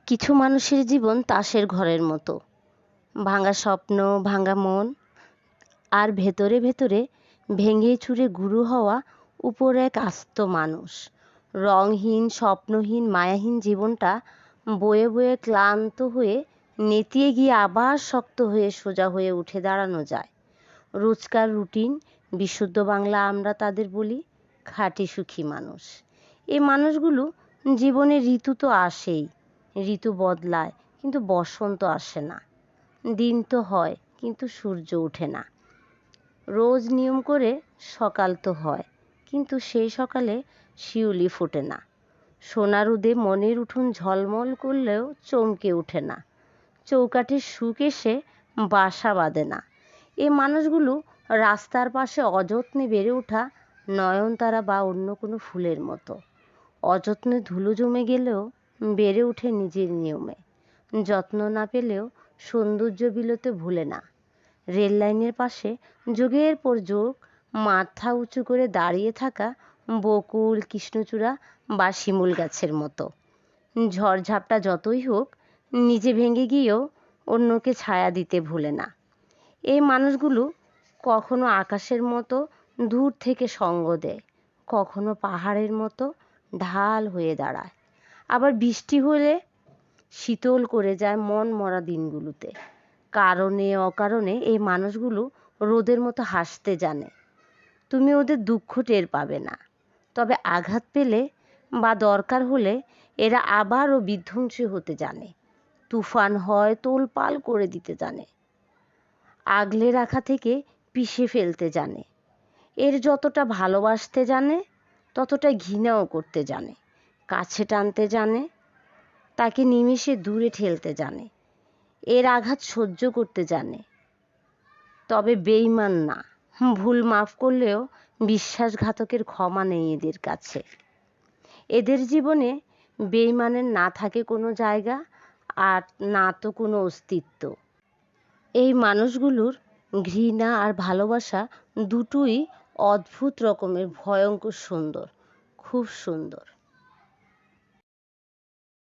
কিছু মানুষের জীবন তাসের ঘরের মতো, ভাঙা স্বপ্ন, ভাঙা মন, আর ভেতরে ভেতরে ভেঙে চুরে গুঁড়ো হওয়া উপর এক আস্ত মানুষ। রংহীন, স্বপ্নহীন, মায়াহীন জীবনটা বয়ে বয়ে ক্লান্ত হয়ে নেতিয়ে গিয়ে আবার শক্ত হয়ে সোজা হয়ে উঠে দাঁড়ানো যায়। রোজকার রুটিন, বিশুদ্ধ বাংলা আমরা তাদের বলি খাঁটি সুখী মানুষ। এই মানুষগুলো জীবনে ঋতু তো আসেই, ঋতু বদলায় কিন্তু বসন্ত আসে না। দিন তো হয় কিন্তু সূর্য ওঠে না। রোজ নিয়ম করে সকাল তো হয় কিন্তু সেই সকালে শিউলি ফোটে না। সোনা রোদে মনের উঠোন ঝলমল করলেও চমকে ওঠে না। চৌকাঠের সুখ এসে বাসা বাঁধে না। এই মানুষগুলো রাস্তার পাশে অযত্নে বেড়ে ওঠা নয়নতারা বা অন্য কোনো ফুলের মতো। অযত্নে ধুলো জমে গেলেও বেড়ে ওঠে নিজের নিয়মে। যত্ন না পেলেও সৌন্দর্য বিলোতে ভুলে না। রেল লাইনের পাশে যুগের পর যুগ মাথা উঁচু করে দাঁড়িয়ে থাকা বকুল, কৃষ্ণচূড়া বা শিমুল গাছের মতো। ঝড়ঝাপটা যতই হোক নিজে ভেঙে গিয়েও অন্যকে ছায়া দিতে ভুলে না। এই মানুষগুলো কখনো আকাশের মতো দূর থেকে সঙ্গ দেয়, কখনো পাহাড়ের মতো ঢাল হয়ে দাঁড়ায়, আবার বৃষ্টি হলে শীতল করে যায় মন মরা দিনগুলোতে। কারণে অকারণে এই মানুষগুলো রোদের মতো হাসতে জানে। তুমি ওদের দুঃখ টের পাবে না, তবে আঘাত পেলে বা দরকার হলে এরা আবারও বিধ্বংসী হতে জানে। তুফান হয় তোলপাল করে দিতে জানে, আগলে রাখা থেকে পিষে ফেলতে জানে। এর যতটা ভালোবাসতে জানে ততটা ঘৃণাও করতে জানে। কাছে টানতে জানে, তাকে নিমেষে দূরে ঠেলতে জানে। এর আঘাত সহ্য করতে জানে, তবে বেঈমান না। ভুল মাফ করলেও বিশ্বাসঘাতকের ক্ষমা নেই এদের কাছে। এদের জীবনে বেঈমানের না থাকে কোনো জায়গা, আর না তো কোনো অস্তিত্ব। এই মানুষগুলোর ঘৃণা আর ভালোবাসা দুটোই অদ্ভুত রকমের ভয়ঙ্কর সুন্দর, খুব সুন্দর।